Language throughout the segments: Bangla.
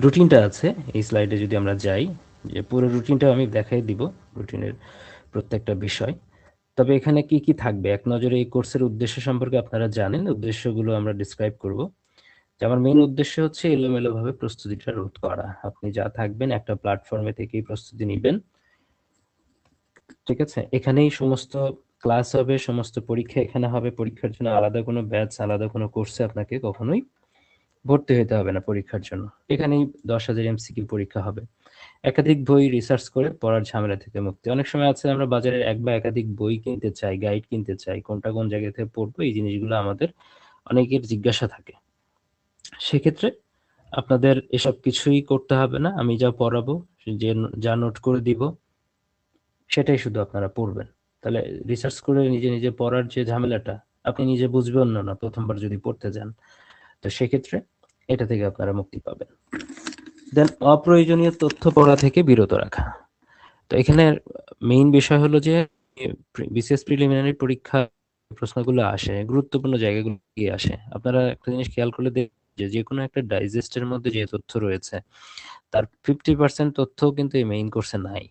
রুটিনটা আছে এই স্লাইডে যদি আমরা যাই, যে পুরো রুটিনটা আমি দেখাই দিব, রুটিনের প্রত্যেকটা বিষয়। তবে এখানে কি কি থাকবে এক নজরে এই কোর্সের উদ্দেশ্য সম্পর্কে আপনারা জানেন, উদ্দেশ্যগুলো আমরা ডিসক্রাইব করব। যে আমার মেইন উদ্দেশ্য হচ্ছে এলোমেলোভাবে প্রস্তুতিটা রোধ করা। আপনি যা থাকবেন একটা প্ল্যাটফর্মে থেকেই প্রস্তুতি নেবেন, ঠিক আছে? এখানেই সমস্ত ক্লাস হবে, সমস্ত পরীক্ষা এখানে হবে। পরীক্ষার জন্য আলাদা কোনো ব্যাচ, আলাদা কোনো কোর্সে আপনাকে কখনোই ভর্তি হতে হবে না পরীক্ষার জন্য। এখানেই 10,000 এমসিকিউ পরীক্ষা হবে। একাধিক বই রিসার্চ করে পড়ার ঝামেলা থেকে মুক্তি। অনেক সময় আছে আমরা বাজারে এক বা একাধিক বই কিনতে চাই, গাইড কিনতে চাই, কোনটা কোন জায়গা থেকে পড়বো, এই জিনিসগুলো আমাদের অনেকের জিজ্ঞাসা থাকে। সেক্ষেত্রে আপনাদের এসব কিছুই করতে হবে না। আমি যা পড়াবো, যে যা নোট করে দিব, সেটাই শুধু আপনারা পড়বেন। তাহলে রিসার্চ করে নিজে নিজে পড়ার যে ঝামেলাটা আপনি নিজে বুঝবেন না প্রথমবার যদি পড়তে যান। তো সেক্ষেত্রে এটা থেকে আপনারা মুক্তি পাবেন। দেন অপ্রয়োজনীয় তথ্য পড়া থেকে বিরত রাখা। তো এখানে মেইন বিষয় হলো যে বিসিএস প্রিলিমিনারি পরীক্ষা প্রশ্নগুলো আসে, গুরুত্বপূর্ণ জায়গাগুলো কি আসে। আপনারা একটা জিনিস খেয়াল করলে দেখবেন যে যে কোনো একটা ডাইজেস্টের মধ্যে যে তথ্য রয়েছে তার 50% তথ্য কিন্তু এই মেইন কোর্সে নাই।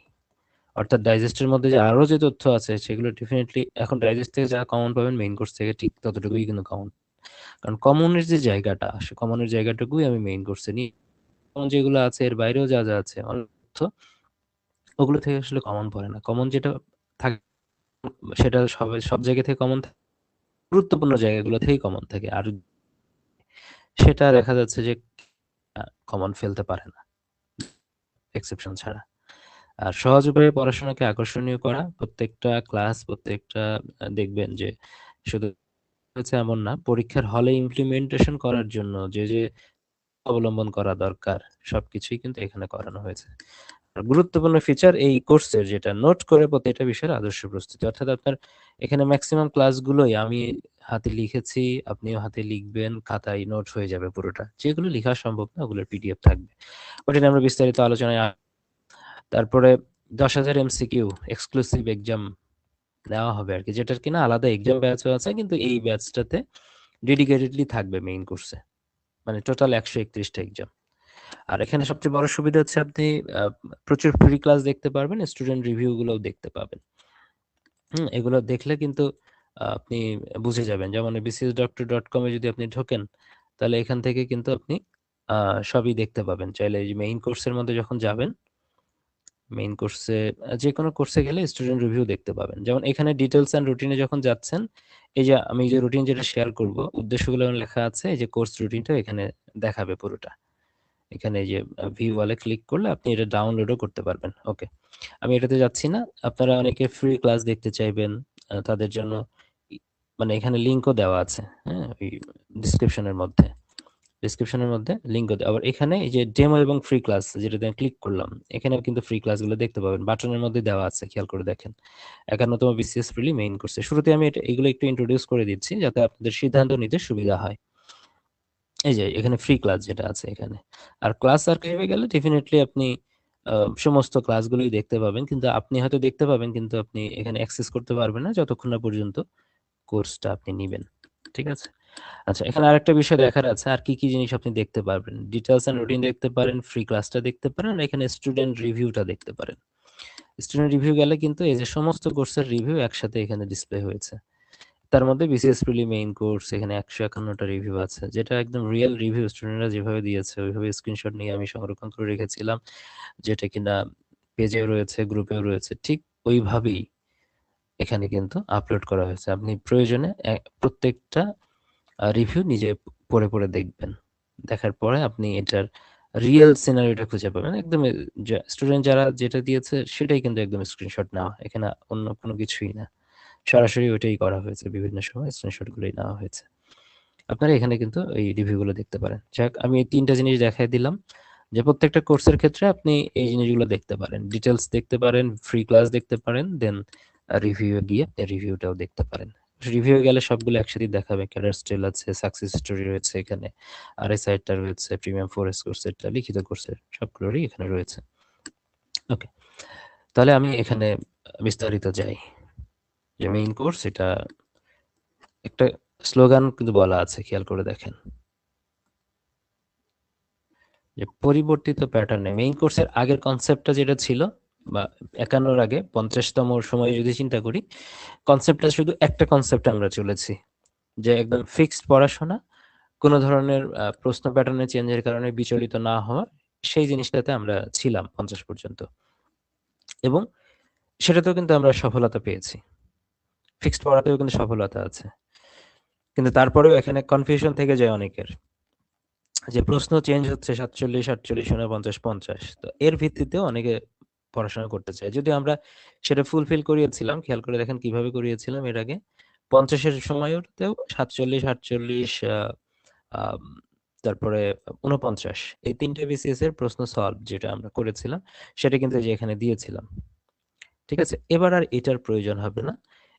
অর্থাৎ ডাইজেস্টের মধ্যে যে আরো যে তথ্য আছে সেগুলো ডেফিনেটলি এখন ডাইজেস্ট থেকে যা কমন পাবেন মেইন কোর্স থেকে ঠিক ততটুকুই কিন্তু কমন। কারণ কমনের যে জায়গাটা, সে কমনের জায়গাটুকুই আমি মেইন কোর্সে নিই। কমন যেগুলো আছে এর বাইরেও যা যা আছে অনেক তথ্য, ওগুলো থেকে আসলে কমন পড়ে না। কমন যেটা থাকে সেটা সব জায়গা থেকে কমন থাকে, গুরুত্বপূর্ণ জায়গাগুলো থেকেই কমন থাকে। আর সেটা দেখা যাচ্ছে যে কমন ফেলতে পারে না এক্সেপশন ছাড়া। আর সহজ উপায়ে পড়াশোনাকে আকর্ষণীয় করা, প্রত্যেকটা ক্লাস প্রত্যেকটা দেখবেন যে শুধু হচ্ছে এমন না, পরীক্ষার হলে ইমপ্লিমেন্টেশন করার জন্য যে যে অবলম্বন করা দরকার সবকিছুই কিন্তু এখানে করানো হয়েছে। আর গুরুত্বপূর্ণ ফিচার এই কোর্সের, যেটা নোট করে প্রতিটা বিষয়ের আদর্শ প্রস্তুতি। অর্থাৎ আপনার এখানে ম্যাক্সিমাম ক্লাসগুলোই আমি হাতে লিখেছি, আপনিও হাতে লিখবেন, খাতায় নোট হয়ে যাবে পুরোটা। যেগুলো লেখা সম্ভব না ওগুলোর পিডিএফ থাকবে, ওটা নিয়ে আমরা বিস্তারিত আলোচনায় তারপরে 10,000 এমসিকিউ এক্সক্লুসিভ এক্সাম নেওয়া হবে আর কি, যেটার কিনা আলাদা এক্সাম ব্যাচও আছে, কিন্তু এই ব্যাচটাতে ডেডিকেটেডলি থাকবে মেইন কোর্সে। মানে টোটাল 131টা এক্সাম। আর এখানে সবচেয়ে বড় সুবিধা হচ্ছে আপনি প্রচুর ফ্রি ক্লাস দেখতে পারবেন, স্টুডেন্ট রিভিউ গুলোও দেখতে পাবেন। এগুলো দেখলে কিন্তু আপনি বুঝে যাবেন। যেমন bcsdoctor.com এ যদি আপনি ঢোকেন, তাহলে এখান থেকে কিন্তু আপনি সবই দেখতে পাবেন। চাইলে এই যে মেইন কোর্সের মধ্যে যখন যাবেন, মেইন কোর্সে যে কোনো কোর্সে গেলে স্টুডেন্ট রিভিউ দেখতে পাবেন। যেমন এখানে ডিটেলস এন্ড রুটিনে যখন যাচ্ছেন, এই যে আমি যে রুটিন যেটা শেয়ার করব, উদ্দেশ্যগুলো লেখা আছে, এই যে কোর্স রুটিনটা এখানে দেখাবে পুরোটা। এখানে এই যে ভিউ ওয়ালে ক্লিক করলে আপনি এটা ডাউনলোডও করতে পারবেন। ওকে, আমি এটাতে যাচ্ছি না। আপনারা অনেকে ফ্রি ক্লাস দেখতে চাইবেন, তাদের জন্য মানে এখানে লিংকও দেওয়া আছে, হ্যাঁ, ওই ডিসক্রিপশনের মধ্যে। ডিসক্রিপশনের মধ্যে লিংক দেওয়া। আবার এখানে এই যে ডেমো এবং ফ্রি ক্লাস যেটাতে আমি ক্লিক করলাম, এখানে কিন্তু ফ্রি ক্লাসগুলো দেখতে পাবেন, বাটনের মধ্যে দেওয়া আছে, খেয়াল করে দেখেন। 51তম বিসিএস প্রিলি মেইন কোর্সে শুরুতে আমি এগুলো একটু ইন্ট্রোডিউস করে দিচ্ছি যাতে আপনাদের সিদ্ধান্ত নিতে সুবিধা হয়। এই যে এখানে ফ্রি ক্লাস যেটা আছে এখানে। আর ক্লাস আর্কাইভে গেলে ডেফিনেটলি আপনি সমস্ত ক্লাসগুলোই দেখতে পাবেন, কিন্তু আপনি হয়তো দেখতে পাবেন কিন্তু আপনি এখানে অ্যাক্সেস করতে পারবেন না যতক্ষণ না পর্যন্ত কোর্সটা আপনি নিবেন। ঠিক আছে? আচ্ছা, এখানে আরেকটা বিষয় দেখার আছে, আর কি কি জিনিস আপনি দেখতে পারবেন। ডিটেলস এন্ড রুটিন দেখতে পারেন, ফ্রি ক্লাসটা দেখতে পারেন, আর এখানে স্টুডেন্ট রিভিউটা দেখতে পারেন। স্টুডেন্ট রিভিউ গেলে কিন্তু এই যে সমস্ত কোর্সের রিভিউ একসাথে এখানে ডিসপ্লে হয়েছে। তার মধ্যে বিসিএস প্রিলি মেইন কোর্স এখানে 151টা রিভিউ আছে, যেটা একদম রিয়েল রিভিউ, স্টুডেন্টরা যেভাবে দিয়েছে ওইভাবে স্ক্রিনশট নিয়ে আমি সংরক্ষণ করে রেখেছিলাম, যেটা কিনা পেজেও রয়েছে, গ্রুপেও রয়েছে, ঠিক ওইভাবেই এখানে কিন্তু আপলোড করা হয়েছে। আপনি প্রয়োজনে প্রত্যেকটা রিভিউ নিজে পড়ে পড়ে দেখবেন। দেখার পরে আপনি এটার রিয়েল সিনারিওটা খুঁজে পাবেন। একদম স্টুডেন্ট যারা যেটা দিয়েছে সেটাই কিন্তু একদম স্ক্রিনশট নেওয়া, এখানে অন্য কোনো কিছুই না। সরাসরি ওইটাই করা হয়েছে, বিভিন্ন সময় স্ক্রিনশট গুলোই নেওয়া হয়েছে। আপনারা এখানে কিন্তু এই রিভিউ গুলো দেখতে পারেন। যাক, আমি এই 3টা জিনিস দেখাই দিলাম, যে প্রত্যেকটা কোর্সের ক্ষেত্রে আপনি এই জিনিসগুলো দেখতে পারেন, ডিটেলস দেখতে পারেন, ফ্রি ক্লাস দেখতে পারেন, দেন রিভিউ গিয়ে রিভিউটাও দেখতে পারেন। রিভিউ গেলে সবগুলো একসাথে দেখাবে, ক্যাডার স্টাইল আছে, সাকসেস স্টোরি রয়েছে এখানে, আর এই সাইটটা রয়েছে প্রিমিয়াম ফরেস্ট কোর্সেরটা, লিখিত কোর্সের সবগুলোরই এখানে রয়েছে। ওকে, তাহলে আমি এখানে বিস্তারিত যাই। যে মেইন কোর্স, এটা একটা স্লোগান কিন্তু বলা আছে, খেয়াল করে দেখেন, যে পরিবর্তিত প্যাটার্নে মেইন কোর্সের আগের কনসেপ্টটা যেটা ছিল বা 51 আগে 50তম সময়ে যদি চিন্তা করি, কনসেপ্টটা শুধু একটা কনসেপ্ট আমরা চলেছি, যে একদম ফিক্সড পড়াশোনা, কোনো ধরনের প্রশ্ন প্যাটার্নে চেঞ্জের কারণে বিচলিত না হওয়া, সেই জিনিসটাতে আমরা ছিলাম 50 পর্যন্ত, এবং সেটাতেও কিন্তু আমরা সফলতা পেয়েছি, ফিক্সড পড়াতেও কিন্তু সফলতা আছে। কিন্তু তারপরেও এখানে কনফিউশন থেকে যায় অনেকের, যে প্রশ্ন চেঞ্জ হচ্ছে 47, 48, 49, 50, তো এর ভিত্তিতেও অনেকে পড়াশোনা করতে চায়। যদি আমরা সেটা ফুলফিল করিয়েছিলাম, খেয়াল করে দেখেন কিভাবে করিয়েছিলাম এর আগে, 50-এর সময়তেও 47, 48, তারপরে 49, এই 3টে বিসিএস এর প্রশ্ন সলভ যেটা আমরা করেছিলাম, সেটা কিন্তু যে এখানে দিয়েছিলাম। ঠিক আছে, এবার আর এটার প্রয়োজন হবে না।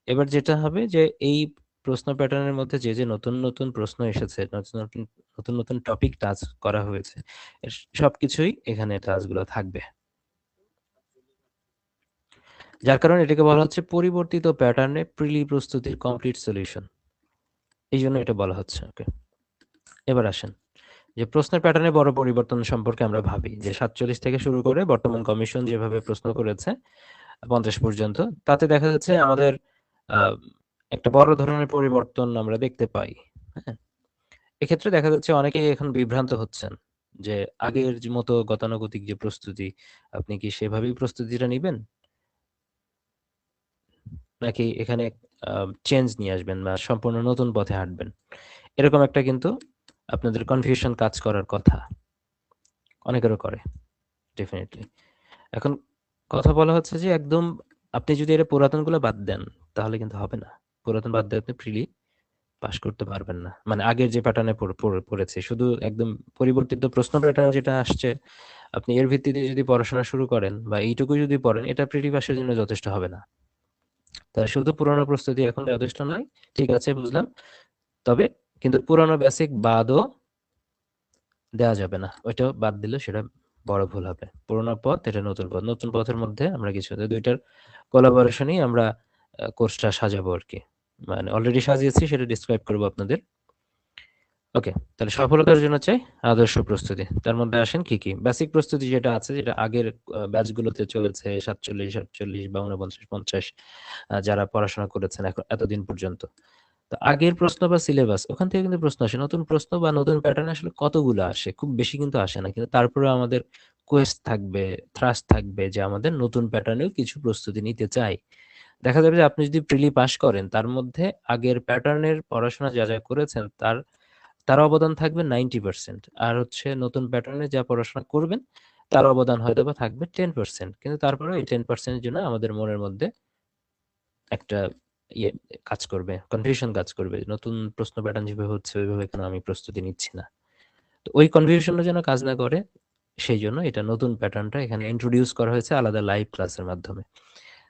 এবার যেটা হবে যে এই প্রশ্ন প্যাটার্নের মধ্যে যে যে নতুন নতুন প্রশ্ন এসেছে, নতুন নতুন নতুন নতুন টপিক টাচ করা হয়েছে, সবকিছুই এখানে টাচগুলো থাকবে। যার কারণে এটাকে বলা হচ্ছে পরিবর্তিত প্যাটার্নে প্রিলি প্রস্তুতির কমপ্লিট সলিউশন, এই জন্য এটা বলা হচ্ছে। ওকে, এবার আসেন যে প্রশ্নের প্যাটার্নে বড় পরিবর্তন সম্পর্কে আমরা ভাবি, যে 47 থেকে শুরু করে বর্তমান কমিশন যেভাবে প্রশ্ন করেছে 50 পর্যন্ত, তাতে দেখা যাচ্ছে আমাদের আহ, একটা বড় ধরনের পরিবর্তন আমরা দেখতে পাই। হ্যাঁ, এক্ষেত্রে দেখা যাচ্ছে অনেকেই এখন বিভ্রান্ত হচ্ছেন, যে আগের যে মতো গতানুগতিক যে প্রস্তুতি, আপনি কি সেভাবেই প্রস্তুতিটা নিবেন, নাকি এখানে চেঞ্জ নিয়ে আসবেন বা সম্পূর্ণ নতুন পথে হাঁটবেন, এরকম একটা কিন্তু আপনাদের কনফিউশন কাজ করার কথা, অনেকেরও করে ডেফিনেটলি। এখন কথা বলা হচ্ছে যে একদম আপনি যদি এটা পুরাতনগুলো বাদ দেন, তাহলে কিন্তু হবে না। পুরাতন বাদ দিয়ে আপনি ফ্রিলি পাস করতে পারবেন না, মানে আগের যে প্যাটার্নে পড়েছে, শুধু একদম পরিবর্তিত প্রশ্ন প্যাটার্ন যেটা আসছে, আপনি এর ভিত্তিতে যদি পড়াশোনা শুরু করেন বা এইটুকু যদি পড়েন, এটা প্রিলি পাসের জন্য যথেষ্ট হবে না। তাই শুধু পুরোনো প্রস্তুতি এখন যথেষ্ট নয়, ঠিক আছে বুঝলাম, তবে কিন্তু পুরোনো বেসিক বাদও দেওয়া যাবে না, ওইটাও বাদ দিলে সেটা বড় ভুল হবে। পুরোনো পথ, এটা নতুন পথ, নতুন পথের মধ্যে আমরা কিছু দুইটার কোলাবোরেশনই আমরা কোর্সটা সাজাবো আর কি, মানে অলরেডি সাজিয়েছি, সেটা ডিসক্রাইব করবো আপনাদের। ওকে, তাহলে সফলতার জন্য চাই আদর্শ প্রস্তুতি। তার মধ্যে আসেন কি কি বেসিক প্রস্তুতি যেটা আছে, যেটা আগের ব্যাচগুলোতে চলেছে 47, 48 বা 49, 50, যারা পড়াশোনা করেছেন এখন এতদিন পর্যন্ত, তো আগের প্রশ্ন বা সিলেবাস ওখান থেকে কিন্তু প্রশ্ন আসে, নতুন প্রশ্ন বা নতুন প্যাটার্ন আসলে কতগুলো আসে, খুব বেশি কিন্তু আসে না, কিন্তু তারপরে আমাদের কোয়েস্ট থাকবে, থ্রাস্ট থাকবে, যে আমাদের নতুন প্যাটার্নেও কিছু প্রস্তুতি নিতে চাই। দেখা যাবে যে আপনি যদি প্রিলি পাস করেন, তার মধ্যে আগের প্যাটার্নের পড়াশোনা যা যা করেছেন তার তার অবদান থাকবে 90%, আর হচ্ছে নতুন প্যাটার্নে যা পড়াশোনা করবেন তার অবদান হয়তো বা থাকবে 10%, কিন্তু তারপরে এই 10%-এর জন্য আমাদের মনের মধ্যে একটা ইয়ে কাজ করবে, কনফিউশন কাজ করবে, নতুন প্রশ্ন প্যাটার্ন যেভাবে হচ্ছে ওইভাবে কেন আমি প্রস্তুতি নিচ্ছি না। তো ওই কনফিউশনটা যেন কাজ না করে, সেই জন্য এটা নতুন প্যাটার্নটা এখানে ইন্ট্রোডিউস করা হয়েছে আলাদা লাইভ ক্লাসের মাধ্যমে।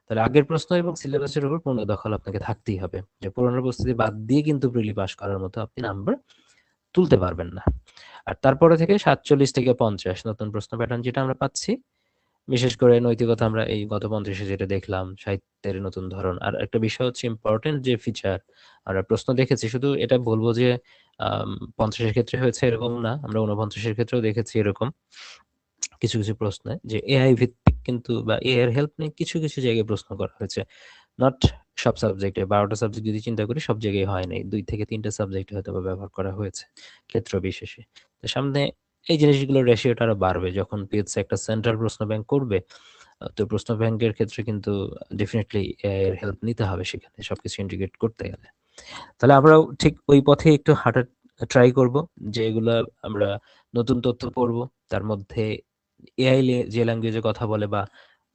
তাহলে আগের প্রশ্ন এবং সিলেবাসের উপর পূর্ণ দখল আপনাকে থাকতেই হবে, যে পুরোনো প্রস্তুতি বাদ দিয়ে কিন্তু প্রিলি পাস করার মতো আপনি নাম্বার তুলতে পারবেন না। আর তারপরে থেকে 47 থেকে 50 নতুন প্রশ্ন প্যাটার্ন যেটা আমরা পাচ্ছি, বিশেষ করে নৈতিকতা আমরা এই গত 50-এ যেটা দেখলাম, সাহিত্যের নতুন ধরন। আর একটা বিষয় হচ্ছে ইম্পর্টেন্ট যে ফিচার, আমরা প্রশ্ন দেখেছি, শুধু এটা বলবো যে 50-এর ক্ষেত্রে হয়েছে এরকম না, আমরা 49-এর ক্ষেত্রেও দেখেছি এরকম কিছু কিছু প্রশ্নে, যে এআই ভিত্তিক কিন্তু বা এআই এর হেল্প নিয়ে কিছু কিছু জায়গায় প্রশ্ন করা হয়েছে, নট সব সাবজেক্টে। 12টা সাবজেক্ট যদি চিন্তা করি, সব জায়গায় হয় নাই, 2 থেকে 3টা সাবজেক্ট হয়তো বা ব্যবহার করা হয়েছে ক্ষেত্র বিশেষে। তো সামনে এই জিনিসগুলোর রেশিওটা আরো বাড়বে যখন পিএসসি একটা সেন্ট্রাল প্রশ্ন ব্যাংক করবে। তো প্রশ্ন ব্যাংকের ক্ষেত্রে কিন্তু ডেফিনেটলি এআই এর হেল্প নিতে হবে সেখানে সবকিছু ইন্টিগ্রেট করতে গেলে। তাহলে আমরাও ঠিক ওই পথে একটু হাঁটার ট্রাই করব, যে এগুলা আমরা নতুন তথ্য পড়বো, তার মধ্যে এআই যে ল্যাঙ্গুয়েজে কথা বলে, বা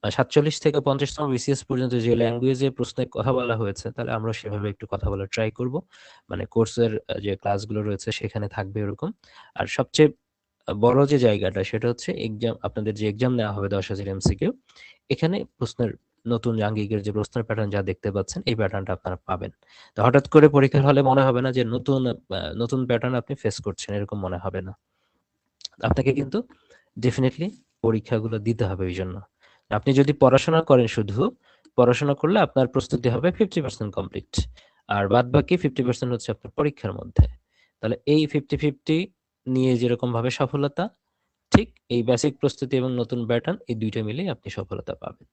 47 থেকে 50তম বিসিএস পর্যন্ত যে ল্যাঙ্গুয়েজে প্রশ্নে কথা বলা হয়েছে, তাহলে আমরা সেভাবে একটু কথা বলার ট্রাই করব। মানে কোর্সের যে ক্লাসগুলো রয়েছে সেখানে থাকবে এরকম। আর সবচেয়ে বড় যে জায়গাটা, সেটা হচ্ছে এক্সাম, আপনাদের যে এক্সাম নেওয়া হবে 10,000 এমসিকিউ, এখানে প্রশ্নের নতুন আঙ্গিকের যে প্রশ্নের প্যাটার্ন যা দেখতে পাচ্ছেন, এই প্যাটার্নটা আপনারা পাবেন। তো হঠাৎ করে পরীক্ষার হলে মনে হবে না যে নতুন নতুন প্যাটার্ন আপনি ফেস করছেন, এরকম মনে হবে না। আপনাকে কিন্তু ডেফিনেটলি পরীক্ষাগুলো দিতে হবে ওই জন্য। আপনি যদি পড়াশোনা করেন, শুধু পড়াশোনা করলে আপনার প্রস্তুতি হবে 50% কমপ্লিট, আর বাদ বাকি 50% হচ্ছে আপনার পরীক্ষার মধ্যে। তাহলে এই 50-50 নিয়ে যেরকম ভাবে সফলতা, ঠিক এই বেসিক প্রস্তুতি এবং নতুন প্যাটার্ন এই দুইটা মিলেই আপনি সফলতা পাবেন।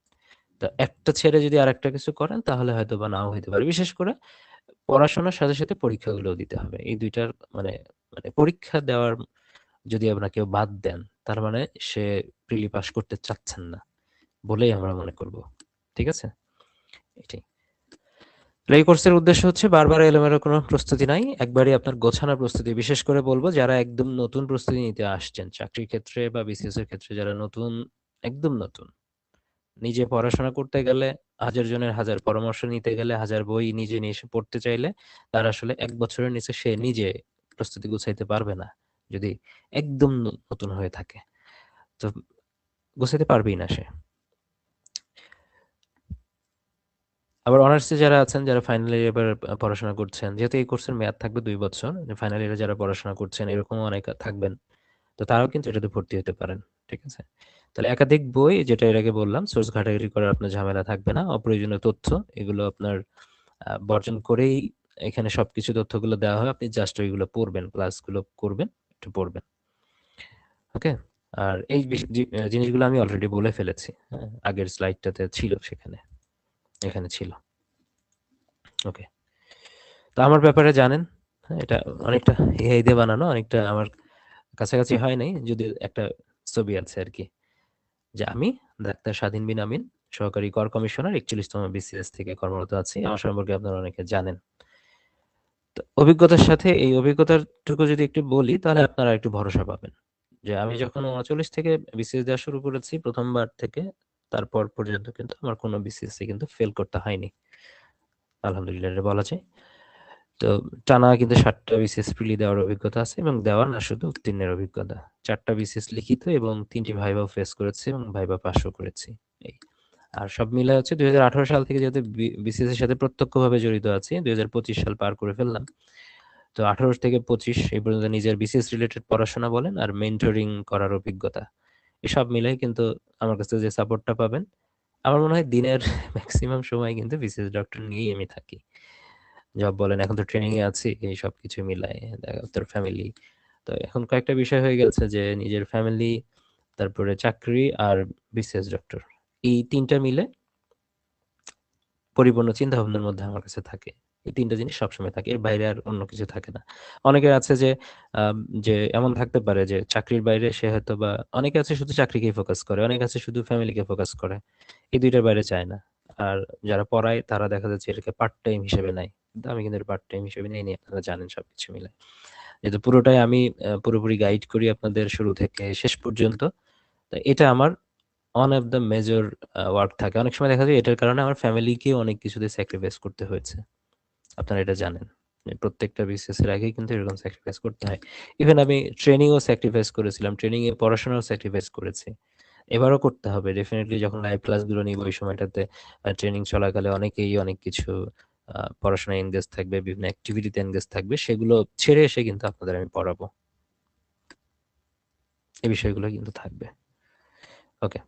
তো একটা ছেড়ে যদি আরেকটা কিছু করেন তাহলে হয়তো বা নাও হইতে পারে। বিশেষ করে পড়াশোনার সাথে সাথে পরীক্ষাগুলোও দিতে হবে। এই দুইটার মানে মানে পরীক্ষা দেওয়ার যদি আপনার কেউ বাদ দেন, তার মানে সে প্রিলি পাস করতে চাচ্ছেন না বলেই আমরা মনে করব। ঠিক আছে? এটাই। এই কোর্সের উদ্দেশ্য হচ্ছে বারবার এলোমেলো কোনো প্রস্তুতি নাই, একবারই আপনার গোছানো প্রস্তুতি। বিশেষ করে বলবো যারা একদম নতুন প্রস্তুতি নিতে আসছেন চাকরির ক্ষেত্রে বা বিসিএস এর ক্ষেত্রে, যারা নতুন, একদম নতুন, নিজে পড়াশোনা করতে গেলে হাজার জনের হাজার পরামর্শ নিতে গেলে হাজার বই নিজে নিয়ে এসে পড়তে চাইলে তার আসলে 1 বছরের নিচে সে নিজে প্রস্তুতি গুছাইতে পারবে না যদি একদম নতুন হয়ে থাকে। তো গুছাইতে পারবেই না সে। আবার অনার্সে যারা আছেন, যারা ফাইনাল ইয়ারে এবার পড়াশোনা করছেন, যেহেতু এই কোর্সের মেয়াদ থাকবে 2 বছর, ফাইনাল ইয়ারে যারা পড়াশোনা করছেন এরকমও অনেক থাকবেন, তো তারাও কিন্তু এটাতে ভর্তি হতে পারেন। ঠিক আছে? তাহলে একাধিক বই, যেটা এর আগে বললাম, সোর্স ঘাটাঘাটি করার আপনার ঝামেলা থাকবে না। অপ্রয়োজনীয় তথ্য এগুলো আপনার বর্জন করেই এখানে সবকিছু তথ্যগুলো দেওয়া হয়। আপনি জাস্ট ওইগুলো পড়বেন, ক্লাসগুলো করবেন, একটু পড়বেন। ওকে? আর এই জিনিসগুলো আমি অলরেডি বলে ফেলেছি। হ্যাঁ? আগের স্লাইডটাতে ছিল, সেখানে, এখানে ছিল। ওকে? তো আমার ব্যাপারে জানেন, হ্যাঁ, এটা অনেকটা এআই দিয়ে বানানো, অনেকটা আমার কাছাকাছি হয় নাই, যদি একটা ছবি আছে আর কি, যে আমি ডাক্তার স্বাধীন বিন আমিন, সহকারী কর কমিশনার, 41তম বিসিএস থেকে কর্মরত আছি। আমার সম্পর্কে আপনারা অনেকে জানেন। তো অভিজ্ঞতার সাথে এই অভিজ্ঞতাটুকু যদি একটু বলি তাহলে আপনারা একটু ভরসা পাবেন, যে আমি যখন 39 থেকে বিসিএস দেওয়া শুরু করেছি প্রথমবার থেকে, তারপর পর্যন্ত কিন্তু আমার কোনো বিসিএস কিন্তু ফেল করতে হয়নি, আলহামদুলিল্লাহ এটা বলা যায়। তো টানা কিন্তু 7টা বিসিএস প্রিলি দেওয়ার অভিজ্ঞতা আছে, এবং দেওয়া না শুধু উত্তীর্ণের অভিজ্ঞতা। 4টা বিসিএস লিখিত এবং 3টি ভাইভাও ফেস করেছি এবং ভাইভা পাসও করেছি। এই আর সব মিলে হচ্ছে 2018 সাল থেকে যেহেতু বিসিএস এর সাথে প্রত্যক্ষভাবে জড়িত আছি, 2025 সাল পার করে ফেললাম। তো 18 থেকে 25 এই পর্যন্ত নিজের বিসিএস রিলেটেড পড়াশোনা বলেন আর মেন্টরিং করার অভিজ্ঞতা, এসব মিলাই কিন্তু আমার কাছে যে সাপোর্টটা পাবেন, আমার মনে হয় দিনের ম্যাক্সিমাম সময় কিন্তু বিসিএস ডক্টর নিয়েই আমি থাকি। জব বলেন, এখন তো ট্রেনিং এ আছি, এই সব কিছু মিলায় তোর ফ্যামিলি। তো এখন কয়েকটা বিষয় হয়ে গেছে, যে নিজের ফ্যামিলি, তারপরে চাকরি আর বিসিএস ডক্টর, এই তিনটা মিলে পরিপূর্ণ চিন্তা ভাবনার মধ্যে আমার কাছে থাকে। এই ৩টা জিনিস সবসময় থাকে। এর বাইরে আর অন্য কিছু থাকে না। অনেকের আছে যে যে এমন থাকতে পারে যে চাকরির বাইরে সে হয়তোবা, অনেকে আছে শুধু চাকরিকেই ফোকাস করে, অনেকে আছে শুধু ফ্যামিলিকে ফোকাস করে। এই ২ টার বাইরে চায় না। আর যারা পড়ায় তারা দেখা যাচ্ছে এটাকে পার্ট টাইম হিসেবে নেয়। কিন্তু আমি কিন্তু এটা পার্ট টাইম হিসেবে নেইনি, আপনারা জানেন সবকিছু মিলে। যেহেতু পুরোটাই আমি পুরোপুরি গাইড করি আপনাদের শুরু থেকে শেষ পর্যন্ত। তো এটা আমার one of the major work থাকে। অনেক সময় দেখা যায় এটার কারণে আমার ফ্যামিলিকেও অনেক কিছুতে স্যাক্রিফাইস করতে হয়েছে। আপনারা এটা জানেন। প্রত্যেকটা বিসিএস এর আগেই কিন্তু এরকম স্যাক্রিফাইস করতে হয়। ইভেন আমি ট্রেনিং ও স্যাক্রিফাইস করেছিলাম। ট্রেনিং এ পড়াশোনাও স্যাক্রিফাইস করেছি। এবারও করতে হবে। ডেফিনিটলি যখন লাইভ ক্লাসগুলো নিব ওই সময়টাতে ট্রেনিং চলাকালে অনেকেই অনেক কিছু পড়াশোনায় এনগেজ থাকবে, বিভিন্ন অ্যাক্টিভিটিতে এনগেজ থাকবে। সেগুলো ছেড়ে এসে কিন্তু আপনাদের আমি পড়াবো। এই বিষয়গুলো কিন্তু থাকবে। ওকে।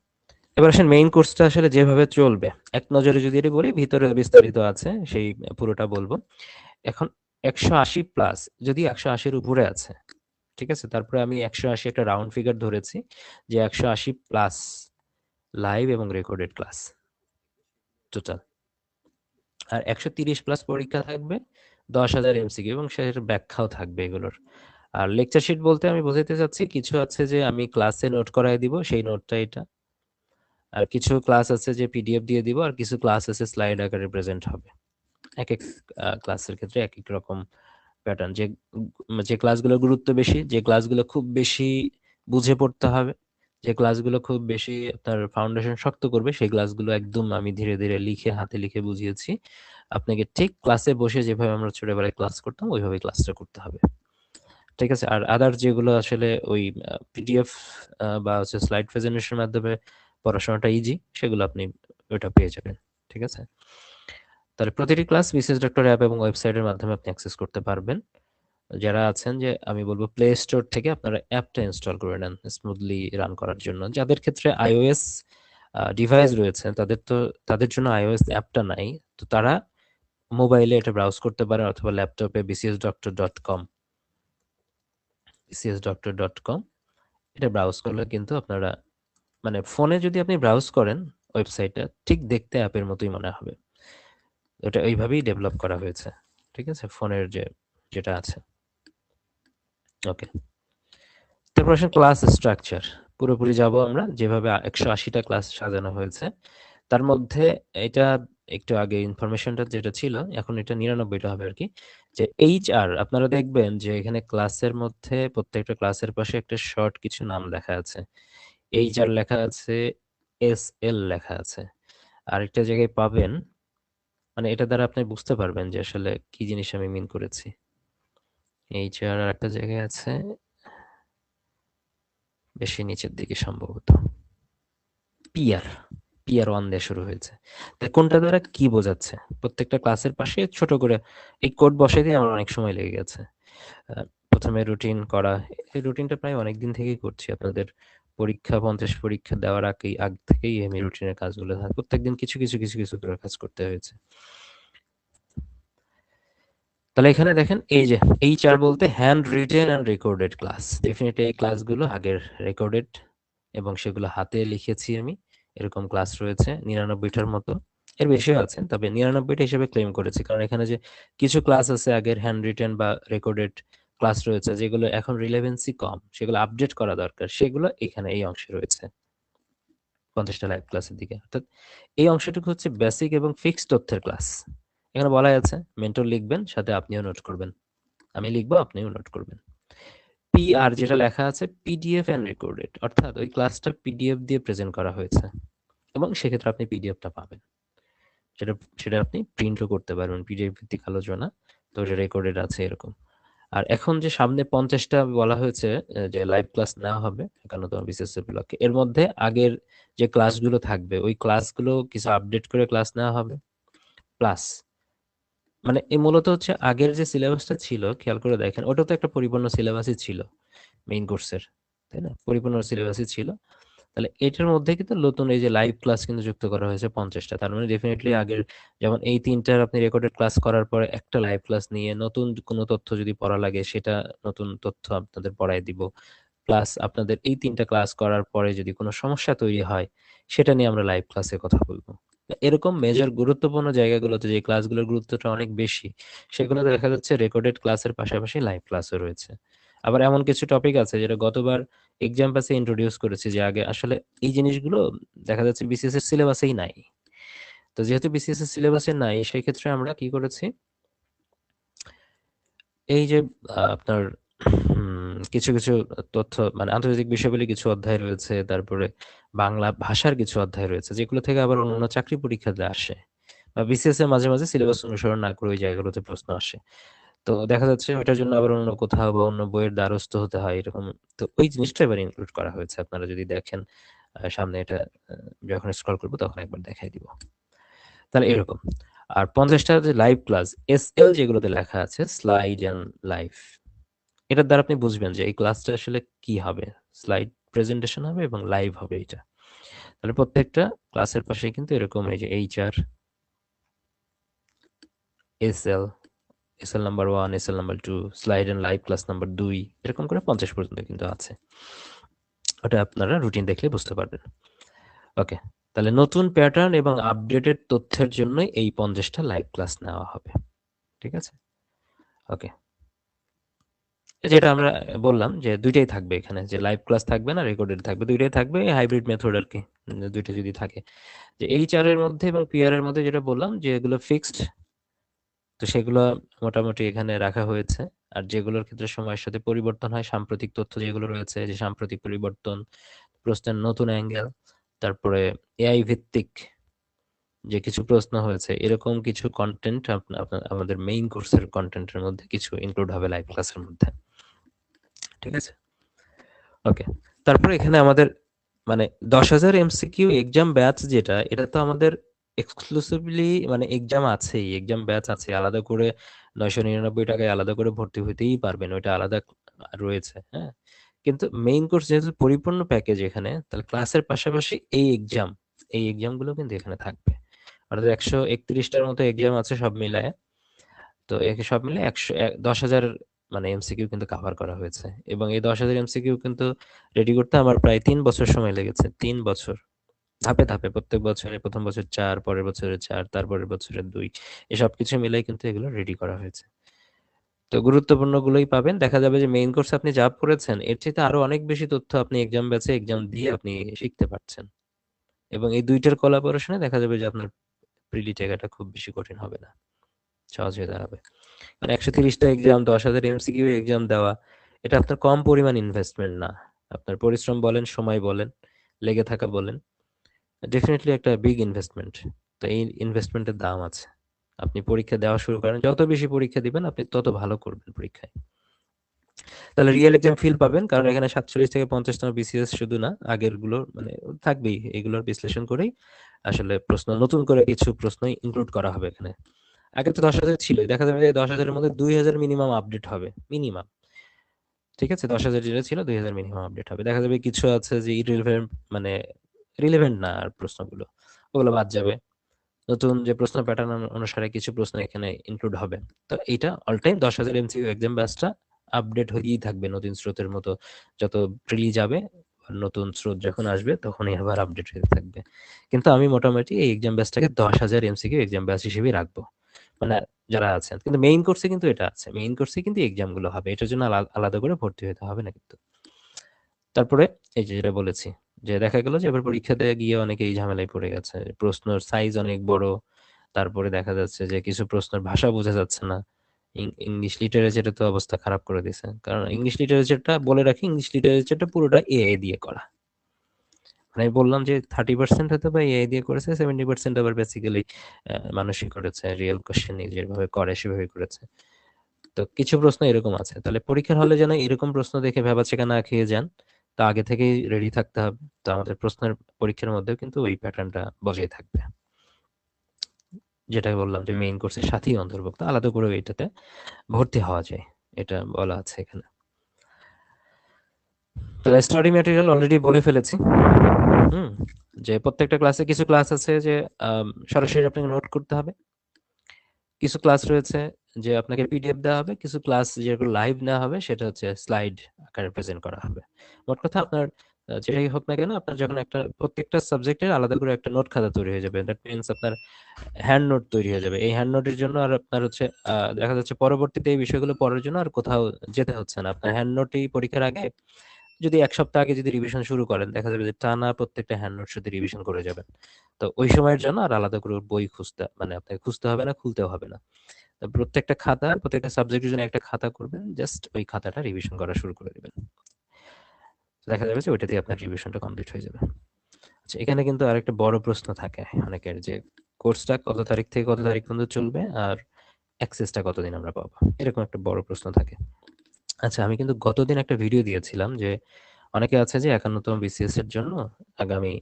এবার আসেন মেইন কোর্সটা আসলে যেভাবে চলবে। এক নজরে যদি এটা বলি, ভিতরে বিস্তারিত আছে, সেই পুরোটা বলবো। এখন 180 প্লাস, যদি 180 এর উপরে আছে, ঠিক আছে? তারপরে আমি 180 একটা রাউন্ড ফিগার ধরেছি, যে 180 প্লাস লাইভ এবং রেকর্ডেড ক্লাস টোটাল। আর 130 প্লাস পরীক্ষা থাকবে, 10,000 এমসিকিউ এবং সেটার ব্যাখ্যাও থাকবে এগুলোর। আর লেকচার শিট বলতে আমি বোঝাতে চাচ্ছি, কিছু আছে যে আমি ক্লাসে নোট করায় দিব, সেই নোটটা এটা। আর কিছু ক্লাস আছে যে পিডিএফ দিয়ে দিব, আর কিছু ক্লাস আছে স্লাইড আকারে প্রেজেন্ট হবে। এক এক ক্লাসের ক্ষেত্রে এক এক রকম প্যাটার্ন। যে ক্লাসগুলো গুরুত্ব বেশি, যে ক্লাসগুলো খুব বেশি বুঝে পড়তে হবে, যে ক্লাসগুলো খুব বেশি আপনার ফাউন্ডেশন শক্ত করবে, সেই ক্লাসগুলো একদম আমি ধীরে ধীরে লিখে, হাতে লিখে বুঝিয়েছি। আপনাকে ঠিক ক্লাসে বসে যেভাবে আমরা ছোটবেলায় ক্লাস করতাম ওইভাবে ক্লাসটা করতে হবে। ঠিক আছে? আর আদার যেগুলো আসলে ওই পিডিএফ বা হচ্ছে স্লাইড প্রেজেন্টেশনের মাধ্যমে পড়াশোনাটা ইজি, সেগুলো আপনি ওটা পেয়ে যাবেন। ঠিক আছে? তাহলে প্রতিটি ক্লাস বিসিএস ডক্টর অ্যাপ এবং ওয়েবসাইটের মাধ্যমে আপনি অ্যাক্সেস করতে পারবেন। যারা আছেন যে আমি বলবো প্লে স্টোর থেকে আপনারা অ্যাপটা ইনস্টল করে নেন স্মুথলি রান করার জন্য। যাদের ক্ষেত্রে আইওএস ডিভাইস রয়েছে তাদের জন্য আইওএস অ্যাপটা নাই, তো তারা মোবাইলে এটা ব্রাউজ করতে পারেন, অথবা ল্যাপটপে bcsdoctor.com, bcsdoctor.com এটা ব্রাউজ করলে কিন্তু আপনারা মানে ফোনে যদি আপনি ব্রাউজ করেন ওয়েবসাইটটা ঠিক দেখতে অ্যাপের মতোই মনে হবে। ওটা এইভাবেই ডেভেলপ করা হয়েছে, ঠিক আছে, ফোনের যেটা আছে। ওকে, তারপর আসেন ক্লাস স্ট্রাকচার। পুরোপুরি যাব আমরা যেভাবে 180টা ক্লাস সাজানো হয়েছে তার মধ্যে। এটা একটু আগে ইনফরমেশনটা যেটা ছিল, এখন এটা 99টা হবে আর কি। যে HR আপনারা দেখবেন যে এখানে ক্লাসের মধ্যে প্রত্যেকটা ক্লাসের পাশে একটা শর্ট কিছু নাম লেখা আছে। HR লেখা আছে, SL লেখা আছে। আরেকটা জায়গায় পাবেন, মানে এটা দ্বারা আপনি বুঝতে পারবেন যে আসলে কি জিনিস আমি মিন করেছি। HR আর একটা জায়গায় আছে বেশি নিচের দিকে সম্ভবত, পিআর, PR 1 দিয়ে শুরু হয়েছে। তাই কোনটা দ্বারা কি বোঝাচ্ছে প্রত্যেকটা ক্লাসের পাশে ছোট করে এই কোড বসাই দিয়ে আমার অনেক সময় লেগে গেছে। প্রথমে রুটিন করা, এই রুটিনটা প্রায় অনেক দিন থেকেই করছি। আপনাদের পরীক্ষা 50 পরীক্ষা দেওয়ার আগ থেকেই আমি রুটিনের কাজগুলো প্রত্যেকদিন কিছু কিছু কিছু কিছু করে কাজ করতে হয়েছে। তাহলে এখানে দেখেন এই যে HR বলতে hand written and recorded class. Definitely এই ক্লাসগুলো আগের রেকর্ডেড এবং সেগুলো হাতে লিখেছি আমি। এরকম ক্লাস রয়েছে 99টার মতো, এর বেশিও আছে, তবে 99টা হিসেবে ক্লেম করেছি কারণ এখানে যে কিছু ক্লাস আছে আগের হ্যান্ড রিটেন বা রেকর্ডেড ক্লাস রয়েছে যেগুলো এখন রিলেভেন্সি কম, সেগুলো আপডেট করা দরকার, সেগুলো এখানে এই অংশে রয়েছে 50টা লাইভ ক্লাসের দিকে। অর্থাৎ এই অংশটুকু হচ্ছে বেসিক এবং ফিক্সড তথ্যের ক্লাস। এখানে বলা আছে মেন্টর লিখবেন, সাথে আপনিও নোট করবেন, আমি লিখবো আপনিও নোট করবেন। PR যেটা লেখা আছে PDF অ্যান্ড রেকর্ডেড, অর্থাৎ ওই ক্লাসটা PDF দিয়ে প্রেজেন্ট করা হয়েছে এবং সেক্ষেত্রে আপনি PDFটা পাবেন, সেটা সেটা আপনি প্রিন্টও করতে পারবেন, PDF ভিত্তিক আলোচনা, তো এটা রেকর্ডেড আছে এরকম। আর এখন যে সামনে 50টা বলা হয়েছে যে লাইভ ক্লাস নেওয়া হবে 51তম BCS ব্লকে, এর মধ্যে আগের যে ক্লাসগুলো থাকবে ওই ক্লাসগুলো কিছু আপডেট করে ক্লাস নেওয়া হবে, প্লাস মানে এই মূলত হচ্ছে আগের যে সিলেবাসটা ছিল খেয়াল করে দেখেন ওটা তো একটা পরিপূর্ণ সিলেবাসই ছিল মেইন কোর্সের, তাই না, পরিপূর্ণ সিলেবাসই ছিল। তাহলে এটার মধ্যে কিন্তু নতুন এই যে লাইভ ক্লাস কিন্তু যুক্ত করা হয়েছে 50টা। তার মানে ডেফিনেটলি আগের যেমন এই 3টার আপনি রেকর্ডেড ক্লাস করার পরে একটা লাইভ ক্লাস নিয়ে নতুন কোনো তথ্য যদি পড়া লাগে সেটা নতুন তথ্য আপনাদের পড়ায় দিব। প্লাস আপনাদের এই 3টা ক্লাস করার পরে যদি কোনো সমস্যা তৈরি হয় সেটা নিয়ে আমরা লাইভ ক্লাসে কথা বলবো। এরকম মেজর গুরুত্বপূর্ণ জায়গাগুলোতে যে ক্লাসগুলোর গুরুত্বটা অনেক বেশি সেগুলোতে দেখা যাচ্ছে রেকর্ডেড ক্লাসের পাশাপাশি লাইভ ক্লাসও রয়েছে। আবার এমন কিছু টপিক আছে যেটা গতবার এক্সাম পাসে ইন্ট্রোডিউস করেছি যে আগে আসলে এই জিনিসগুলো দেখা যাচ্ছে BCS এর সিলেবাসেই নাই। তো যেহেতু BCS এর সিলেবাসে নাই সেই ক্ষেত্রে আমরা কি করেছি, এই যে আপনার কিছু কিছু তথ্য মানে আন্তর্জাতিক বিষয়াবলী কিছু অধ্যায় রয়েছে, তারপরে বাংলা ভাষার কিছু অধ্যায় রয়েছে যেগুলো থেকে আবার অন্যান্য চাকরি পরীক্ষাতে আসে বা BCS এর মাঝে মাঝে সিলেবাস অনুসরণ না করে ওই জায়গাগুলোতে প্রশ্ন আসে। তো দেখা যাচ্ছে ওইটার জন্য আবার অন্য কোথাও বা অন্য বইয়ের দ্বারস্থ হতে হয় এরকম। তো ওই জিনিসটা এবার ইনক্লুড করা হয়েছে, আপনারা যদি দেখেন সামনে এটা যখন স্ক্রল করবো তখন একবার দেখাই দিব। তাহলে এরকম। আর 50টা যে লাইভ ক্লাস SL যেগুলোতে লেখা আছে স্লাইড এন্ড লাইভ, এটার দ্বারা আপনি বুঝবেন যে এই ক্লাসটা আসলে কি হবে, স্লাইড প্রেজেন্টেশন হবে এবং লাইভ হবে এটা। তাহলে প্রত্যেকটা ক্লাসের পাশে কিন্তু এরকম এই যে HR, SL number 1, SL number 2, slide and live class number 2, এরকম করে 50 পর্যন্ত কিন্তু আছে। ওটা আপনারা রুটিন দেখলে বুঝতে পারবেন। ওকে, তাহলে নতুন প্যাটার্ন এবং আপডেটেড তথ্যের জন্য এই 50টা লাইভ ক্লাস নেওয়া হবে, ঠিক আছে। ওকে, যেটা আমরা বললাম যে দুইটাই থাকবে এখানে, যে লাইভ ক্লাস থাকবে না রেকর্ডেড থাকবে, দুইটাই থাকবে, হাইব্রিড মেথড আর কি, দুইটা যদি থাকে। যে HR এর মধ্যে এবং PR এর মধ্যে যেটা বললাম যে এগুলো ফিক্সড, তো সেগুলো মোটামুটি এখানে রাখা হয়েছে। আর যেগুলোর ক্ষেত্রে সময়ের সাথে পরিবর্তন হয়, সাম্প্রতিক তথ্য যেগুলো রয়েছে, যে সাম্প্রতিক পরিবর্তন, প্রশ্নের নতুন অ্যাঙ্গেল, তারপরে AI ভিত্তিক যে কিছু প্রশ্ন হয়েছে, এরকম কিছু কন্টেন্ট আমাদের মেইন কোর্সের কন্টেন্টের মধ্যে কিছু ইনক্লুড হবে লাইভ ক্লাসের মধ্যে, ঠিক আছে। ওকে, তারপরে এখানে আমাদের মানে 10,000 MCQ এক্সাম ব্যাচ যেটা, এটা তো আমাদের এক্সক্লুসিভলি মানে এক্সাম আছেই, এক্সাম ব্যাচ আছে আলাদা করে, 999 টাকায় আলাদা করে ভর্তি হইতেই পারবেন, ওইটা আলাদা রয়েছে, হ্যাঁ। কিন্তু মেইন কোর্স যেহেতু পরিপূর্ণ প্যাকেজ এখানে, তাহলে ক্লাসের পাশাপাশি এই এক্সামগুলো কিন্তু এখানে থাকবে। অর্থাৎ 131টার মতো এক্সাম আছে সব মিলায়। তো সব মিলে 10,000 মানে এমসিকিউ কিন্তু কভার করা হয়েছে, এবং এই 10,000 এমসিকিউ কিন্তু রেডি করতে আমার প্রায় 3 বছর সময় লেগেছে। 3 বছর ধাপে ধাপে, প্রত্যেক বছরে প্রথম বছর 4, পরের বছরে 4, তারপরের বছরে 2, এসব কিছু মিলাই কিন্তু এগুলো রেডি করা হয়েছে। তো গুরুত্বপূর্ণ গুলোই পাবেন। দেখা যাবে যে মেইন কোর্স আপনি যা পড়েছেন এর চাইতে আরো অনেক বেশি তথ্য আপনি এক্সাম ব্যাচে এক্সাম দিয়ে আপনি শিখতে পারছেন, এবং এই দুইটার কোলাবোরেশনে দেখা যাবে যে আপনার প্রিলি টেকাটা খুব বেশি কঠিন হবে না, সহজ হয়ে দাঁড়াবে। মানে 130টা এক্সাম, 10,000 এমসিকিউ এক্সাম দেওয়া, এটা আপনার কম পরিমাণ ইনভেস্টমেন্ট না। আপনার পরিশ্রম বলেন, সময় বলেন, লেগে থাকা বলেন, ডেফিনেটলি একটা বিগ ইনভেস্টমেন্ট। তো এই ইনভেস্টমেন্টের দাম আছে। আপনি পরীক্ষা দেওয়া শুরু করেন, যত বেশি পরীক্ষা দিবেন আপনি তত ভালো করবেন পরীক্ষায়। তাহলে রিয়েল এক্সাম ফিল পাবেন, কারণ এখানে 47 থেকে 50তম বিসিএস শুধু না, আগের গুলো মানে থাকবেই, এগুলোর বিশ্লেষণ করেই আসলে প্রশ্ন, নতুন করে কিছু প্রশ্ন ইনক্লুড করা হবে এখানে। আগে তো 10,000 ছিল, দেখা যাবে যে 10,000-এর মধ্যে 2,000 মিনিমাম আপডেট হবে, মিনিমাম। ঠিক আছে, 10,000 যেটা ছিল 2,000 মিনিমাম আপডেট হবে। দেখা যাবে কিছু আছে যে ইরিলেভেন্ট, মানে রিলেভেন্ট না আর প্রশ্নগুলো, ওগুলো বাদ যাবে। নতুন যে প্রশ্ন প্যাটার্ন অনুসারে কিছু প্রশ্ন এখানে ইনক্লুড হবে। তো এইটা অল টাইম 10,000 এমসিকিউ এক্সাম ব্যাচটা আপডেট হয়েই থাকবে নতুন স্রোতের মতো। যত প্রিলি যাবে, নতুন স্রোত যখন আসবে তখনই আবার আপডেট হতে থাকবে। কিন্তু আমি মোটামুটি এই এক্সাম ব্যাচটাকে 10,000 এমসিকিউ এক্সাম ব্যাচ হিসেবেই রাখবো, মানে যারা আছেন। কিন্তু মেইন কোর্সে কিন্তু এটা আছে, মেইন কোর্সে কিন্তু এক্সাম গুলো হবে, এটার জন্য আলাদা করে ভর্তি হতে হবে না কিন্তু। তারপরে এই যে যেটা বলেছি, যে দেখা গেল যে এবার পরীক্ষাতে গিয়ে অনেকে এই ঝামেলায় পড়ে গেছে, প্রশ্নের সাইজ অনেক বড়, তারপরে দেখা যাচ্ছে যে কিছু প্রশ্নের ভাষা বোঝা যাচ্ছে না। ইংলিশ লিটারেচারে তো অবস্থা খারাপ করে দিছে, কারণ ইংলিশ লিটারেচারটা বলে রাখি, ইংলিশ লিটারেচারটা পুরোটা এআই দিয়ে করা। মানে আমি বললাম যে 30% হয়তো বা এআই দিয়ে করেছে, 70% আবার বেসিক্যালি মানুষই করেছে, রিয়েল কোশ্চেন যেভাবে করে সেভাবে করেছে। তো কিছু প্রশ্ন এরকম আছে, তাহলে পরীক্ষার হলে যেন এরকম প্রশ্ন দেখে ভেবাচেকা না খেয়ে যান, তো আগে থেকেই রেডি থাকতে হবে। তো আমাদের প্রশ্নের পরীক্ষার মধ্যেও কিন্তু ওই প্যাটার্নটা বজায় থাকবে, যেটা বললাম যে মেইন কোর্সের সাথেই অন্তর্ভুক্ত, আলাদা করে এটাতে ভর্তি হওয়া যায়, এটা বলা আছে এখানে। তো স্টাডি ম্যাটেরিয়াল অলরেডি বলে ফেলেছি। হুম, যে প্রত্যেকটা ক্লাসে কিছু ক্লাস আছে যে সরাসরি আপনাকে নোট করতে হবে, কিছু ক্লাস রয়েছে যে আপনাকে পিডিএফ দেওয়া হবে, কিছু ক্লাস যেগুলো লাইভ নেওয়া হবে সেটা হচ্ছে স্লাইড আকারে প্রেজেন্ট করা হবে। মোট কথা আপনার যেটাই হোক না কেন, আপনার যখন একটা প্রত্যেকটা সাবজেক্টের আলাদা করে একটা নোট খাতা তৈরি হয়ে যাবে, দ্যাট মিনস আপনার হ্যান্ড নোট তৈরি হয়ে যাবে। এই হ্যান্ড নোটের জন্য আর আপনার হচ্ছে দেখা যাচ্ছে পরবর্তীতে এই বিষয়গুলো পড়ার জন্য আর কোথাও যেতে হচ্ছে না। আপনার হ্যান্ড নোটই পরীক্ষার আগে যদি 1 সপ্তাহ আগে যদি রিভিশন শুরু করেন, দেখা যাবে যে টানা প্রত্যেকটা হ্যান্ড নোট শুধু রিভিশন করে যাবেন। তো ওই সময়ের জন্য আর আলাদা করে বই খুঁজতে, মানে আপনাকে খুঁজতে হবে না, খুলতেও হবে না। তো প্রত্যেকটা খাতা, প্রত্যেকটা সাবজেক্টের জন্য একটা খাতা করবেন, জাস্ট ওই খাতাটা রিভিশন করা শুরু করে দিবেন। দেখা যাবে যে ওইটাতে আপনার রিভিশনটা কমপ্লিট হয়ে যাবে। আচ্ছা, এখানে কিন্তু আরেকটা বড় প্রশ্ন থাকে অনেকের, যে কোর্সটা কত তারিখ থেকে কত তারিখ পর্যন্ত চলবে আর অ্যাক্সেসটা কতদিন আমরা পাবো, এরকম একটা বড় প্রশ্ন থাকে। আচ্ছা, আমি কিন্তু গতদিন একটা ভিডিও দিয়েছিলাম যে অনেকে আছে যে 51তম বিসিএস এর জন্য আগামী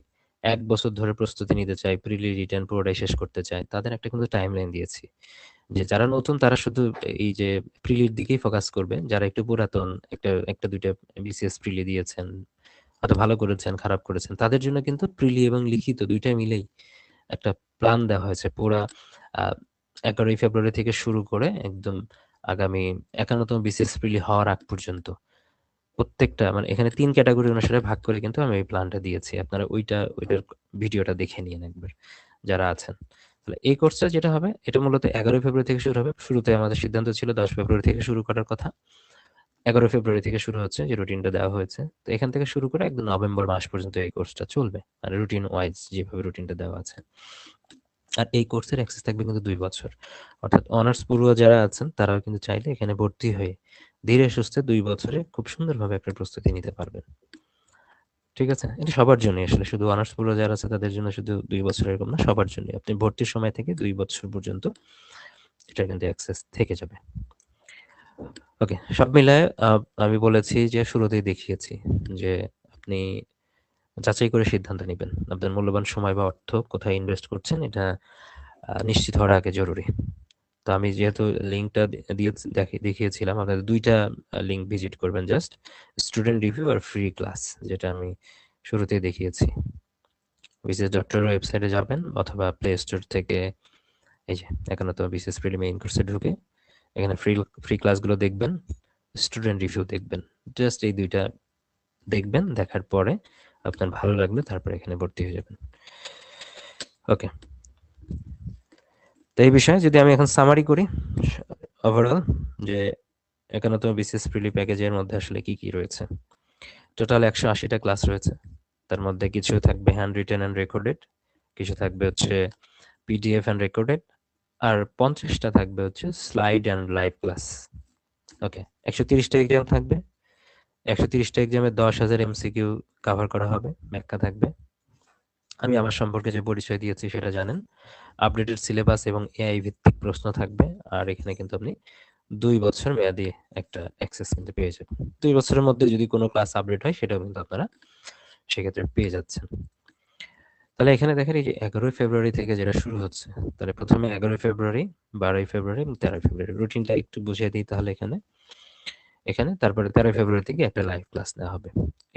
1 বছর ধরে প্রস্তুতি নিতে চায়, প্রিলি রিটেন পুরোটাই শেষ করতে চায়, তাদের একটা কিন্তু টাইমলাইন দিয়েছি। যে যারা নতুন তারা শুধু এই যে প্রিলির দিকেই ফোকাস করবে, যারা একটু পুরাতন, একটা একটা দুইটা বিসিএস প্রিলি দিয়েছেন, হয়তো ভালো করেছেন খারাপ করেছেন, তাদের জন্য কিন্তু প্রিলি এবং লিখিত দুইটা মিলেই একটা প্ল্যান দেওয়া হয়েছে পুরা। 11ই ফেব্রুয়ারি থেকে শুরু করে একদম আগামী 51তম বিসিএস প্রিলি হওয়ার আগ পর্যন্ত প্রত্যেকটা, মানে এখানে 3 ক্যাটাগরি অনুসারে ভাগ করে কিন্তু আমি এই প্ল্যানটা দিয়েছি। আপনারা ওইটার ভিডিওটা দেখে নিন একবার যারা আছেন। তাহলে এই কোর্সটা যেটা হবে এটা মূলত 11ই ফেব্রুয়ারি থেকে শুরু হবে। শুরুতে আমাদের সিদ্ধান্ত ছিল 10 ফেব্রুয়ারি থেকে শুরু করার কথা। 11ই ফেব্রুয়ারি থেকে শুরু হচ্ছে, যে রুটিনটা দেওয়া হয়েছে। তো এখান থেকে শুরু করে একদম নভেম্বর মাস পর্যন্ত এই কোর্সটা চলবে, মানে রুটিন ওয়াইজ যেভাবে রুটিনটা দেওয়া আছে। আর এই কোর্সের অ্যাক্সেস থাকবে কিন্তু 2 বছর, অর্থাৎ অনার্স পড়ুয়া যারা আছেন তারাও কিন্তু চাইলে এখানে ভর্তি হয়ে ধীরে সুস্থে 2 বছরে খুব সুন্দরভাবে একটা প্রস্তুতি নিতে পারবেন। ঠিক আছে, এটা সবার জন্য, আসলে শুধু অনার্স পড়ুয়া যারা আছে তাদের জন্য শুধু 2 বছর এরকম না, সবার জন্য। আপনি ভর্তির সময় থেকে 2 বছর পর্যন্ত এটা কিন্তু অ্যাক্সেস থেকে যাবে। ওকে, সব মিলায় আমি বলেছি যে শুরুতেই দেখিয়েছি যে আপনি যাচাই করে সিদ্ধান্ত নেবেন। আপনার মূল্যবান সময় বা অর্থ কোথায় ইনভেস্ট করছেন, এটা নিশ্চিত হওয়ার আগে জরুরি। তো আমি যেহেতু লিঙ্কটা দিয়ে দেখিয়েছিলাম, আপনাদের 2টা লিঙ্ক ভিজিট করবেন, জাস্ট স্টুডেন্ট রিভিউ আর ফ্রি ক্লাস, যেটা আমি শুরুতেই দেখিয়েছি। বিসিএস ডট এর ওয়েবসাইটে যাবেন অথবা প্লে স্টোর থেকে এই যে 51তম বিসিএস প্রিলি মেইন কোর্সে ঢুকে এখানে ফ্রি ফ্রি ক্লাসগুলো দেখবেন। স্টুডেন্ট রিভিউ দেখবেন। জাস্ট এই ২ টা দেখবেন, দেখার পরে আপনার ভালো লাগলে তারপরে এখানে ভর্তি হয়ে যাবেন। ওকে। তো এই বিষয়ে যদি আমি এখন সামারি করি ওভারঅল যে ৫১তম বিসিএস প্রিলি প্যাকেজের মধ্যে আসলে কি, কি রয়েছে। টোটাল ১৮০টা ক্লাস রয়েছে। তার মধ্যে কিছু থাকবে হ্যান্ড রিটেন অ্যান্ড রেকর্ডেড, কিছু থাকবে হচ্ছে পিডিএফ অ্যান্ড রেকর্ডেড, আর ৫০টা থাকবে হচ্ছে slide and live class. Okay, ১৩০টা এক্সাম থাকবে। ১৩০টা এক্সামে ১০,০০০ এমসিকিউ কভার করা হবে, ব্যাখ্যা থাকবে। আমি আমার সম্পর্কে যে পরিচয় দিয়েছি সেটা জানেন। আপডেটেড সিলেবাস এবং এআই ভিত্তিক প্রশ্ন থাকবে। আর এখানে কিন্তু আপনি ২ বছর মেয়াদি একটা অ্যাক্সেস কিন্তু পেয়ে যাবেন। ২ বছরের মধ্যে যদি কোনো ক্লাস আপডেট হয় সেটাও কিন্তু আপনারা সেক্ষেত্রে পেয়ে যাচ্ছেন। তাহলে এখানে দেখেন এই যে ১১ই ফেব্রুয়ারি থেকে যেটা শুরু হচ্ছে, তাহলে প্রথমে ১১ই ফেব্রুয়ারি, ১২ই ফেব্রুয়ারি এবং ১৩ই ফেব্রুয়ারি। রুটিনটা একটু বুঝিয়ে দিই তাহলে এখানে তারপরে ১৩ই ফেব্রুয়ারি থেকে একটা লাইভ ক্লাস নেওয়া হবে।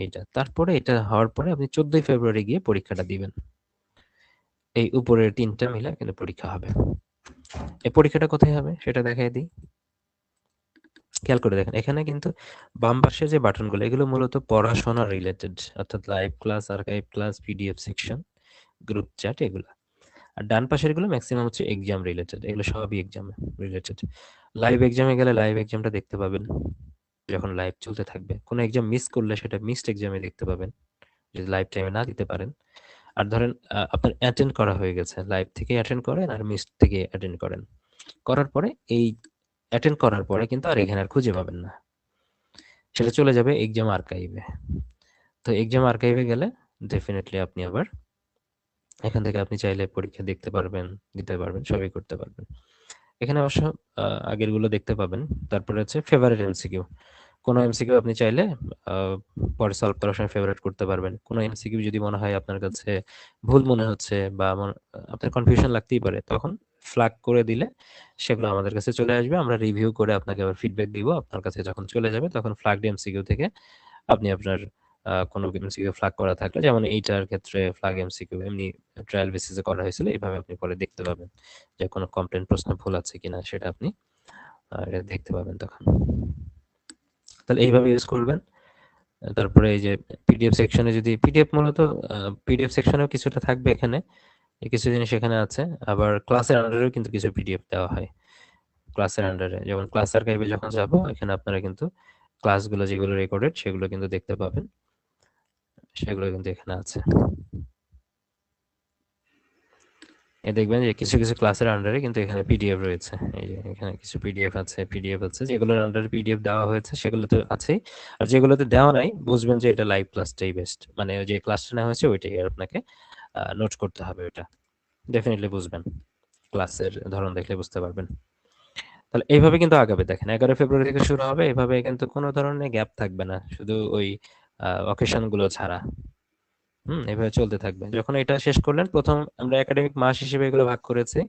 এইটা। তারপরে এটা হওয়ার পরে আপনি ১৪ই ফেব্রুয়ারি গিয়ে পরীক্ষাটা দিবেন। এই উপরের ৩ টা মিলে কিন্তু পরীক্ষা হবে। এই পরীক্ষাটা কোথায় হবে সেটা দেখাই দিই। খেয়াল করে দেখেন। এখানে কিন্তু বাম পাশে যে বাটনগুলো এগুলো মূলত পড়াশোনা রিলেটেড, অর্থাৎ live class, archive class, PDF section, group chat এগুলা। আর ডান পাশের গুলো ম্যাক্সিমাম হচ্ছে এক্সাম রিলেটেড, এগুলো সবই এক্সাম রিলেটেড। লাইভ এক্সামে গেলে লাইভ এক্সামটা দেখতে পাবেন যখন লাইভ চলতে থাকবে। কোনো এক্সাম মিস করলে সেটা মিসড এক্সামে দেখতে পাবেন যদি লাইভ টাইমে না দিতে পারেন। আর ধরেন আপনার অ্যাটেন্ড করা হয়ে গেছে, লাইভ থেকে অ্যাটেন্ড করেন আর মিসড থেকে অ্যাটেন্ড করেন, করার পরে এই অ্যাটেন্ড করার পরে কিন্তু আর এখানে আর খুঁজে পাবেন না, সেটা চলে যাবে এক্সাম আর্কাইভে। তো এক্সাম আর্কাইভে গেলে ডেফিনেটলি আপনি আবার এখান থেকে আপনি চাইলে পরীক্ষা দেখতে পারবেন, দিতে পারবেন, সবই করতে পারবেন। এখানে অবশ্য আগেরগুলো দেখতে পাবেন। তারপরে হচ্ছে ফেভারিট এমসিকিউ। কোনো এমসিকিউ আপনি চাইলে আ পরে সলভ করার সময় ফেভারিট করতে পারবেন। কোনো এমসিকিউ যদি মনে হয় আপনার কাছে ভুল মনে হচ্ছে বা আপনার কনফিউশন লাগতেই পারে, তখন ফ্ল্যাগ করে দিলে সেগুলো আমাদের কাছে চলে আসবে। আমরা রিভিউ করে আপনাকে আবার ফিডব্যাক দিব। আপনার কাছে যখন চলে যাবে তখন ফ্ল্যাগড এমসিকিউ থেকে আপনি আপনার কোনো এমসিকিউ ফ্ল্যাগ করা থাকলে, যেমন এইটার ক্ষেত্রে ফ্ল্যাগ এমসিকিউ এমনি ট্রায়াল বেসিসে করা হয়েছিল। এভাবে আপনি পরে দেখতে পাবেন যে কোনো কমপ্লেইন প্রশ্নে ভুল আছে কিনা সেটা আপনি এটা দেখতে পাবেন তখন। তাহলে এইভাবে ইউজ করবেন। তারপরে এই যে পিডিএফ সেকশনে যদি পিডিএফ মূলত পিডিএফ সেকশনেও কিছুটা থাকবে এখানে। কিছু জিনিস এখানে আছে। আবার ক্লাসের আন্ডারেও কিন্তু কিছু পিডিএফ দেওয়া হয়। ক্লাসের আন্ডারে যেমন ক্লাস আর্কাইভে যখন যাব এখানে আপনারা কিন্তু ক্লাসগুলো যেগুলো রেকর্ডেড সেগুলো কিন্তু দেখতে পাবেন। সেগুলো কিন্তু এখানে আছে। দেখবেন যে কিছু, কিছু ক্লাসের আন্ডারে কিন্তু এখানে পিডিএফ রয়েছে। এই যে এখানে কিছু পিডিএফ আছে যেগুলোর আন্ডারে পিডিএফ দেওয়া হয়েছে সেগুলো তো আছেই। আর যেগুলোতে দেওয়া নাই বুঝবেন যে এটা লাইভ ক্লাসটাই বেস্ট। মানে যে ক্লাসটা নেওয়া হয়েছে ওইটাই আপনাকে নোট করতে হবে ওইটা। ডেফিনিটলি বুঝবেন। ক্লাসের ধরন দেখলে বুঝতে পারবেন। তাহলে এইভাবে কিন্তু আগাবে দেখেন ১১ ফেব্রুয়ারি থেকে শুরু হবে। এভাবে কিন্তু কোনো ধরনের গ্যাপ থাকবে না। শুধু ওই অকেশন গুলো ছাড়া। এভাবে চলতে থাকবে। যখন এটা শেষ করলেন, ১ম আমরা একাডেমিক মাস হিসেবে এগুলো ভাগ করেছি।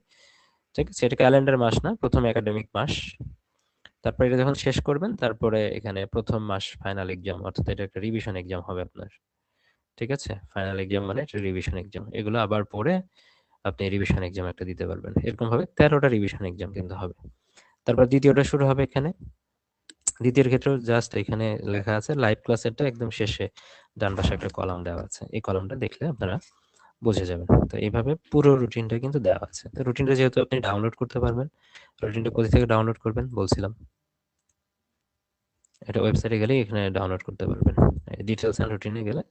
ঠিক আছে? এটা ক্যালেন্ডার মাস না, ১ম একাডেমিক মাস। তারপরে এটা যখন শেষ করবেন, তারপরে এখানে ১ম মাস ফাইনাল এক্সাম, অর্থাৎ এটা একটা রিভিশন এক্সাম হবে আপনার। ঠিক আছে? ফাইনাল এক্সাম মানে একটা রিভিশন এক্সাম। এগুলো আবার পড়ে আপনি রিভিশন এক্সাম একটা দিতে পারবেন। এরকমভাবে ১৩ টা রিভিশন এক্সাম কিন্তু হবে। তারপর দ্বিতীয়টা শুরু হবে এখানে। দ্বিতীয়ের ক্ষেত্রেও জাস্ট এখানে লেখা আছে লাইভ ক্লাসেরটা একদম শেষে ডান পাশে একটা কলাম দেওয়া আছে। এই কলামটা দেখলে আপনারা বুঝে যাবেন। তো এইভাবে পুরো রুটিনটা কিন্তু দেওয়া আছে। তো রুটিনটা যেহেতু আপনি ডাউনলোড করতে পারবেন, রুটিনটা কোথা থেকে ডাউনলোড করবেন বলছিলাম। এটা ওয়েবসাইটে গেলেই এখানে ডাউনলোড করতে পারবেন। ডিটেইলস এন্ড রুটিনে গেলে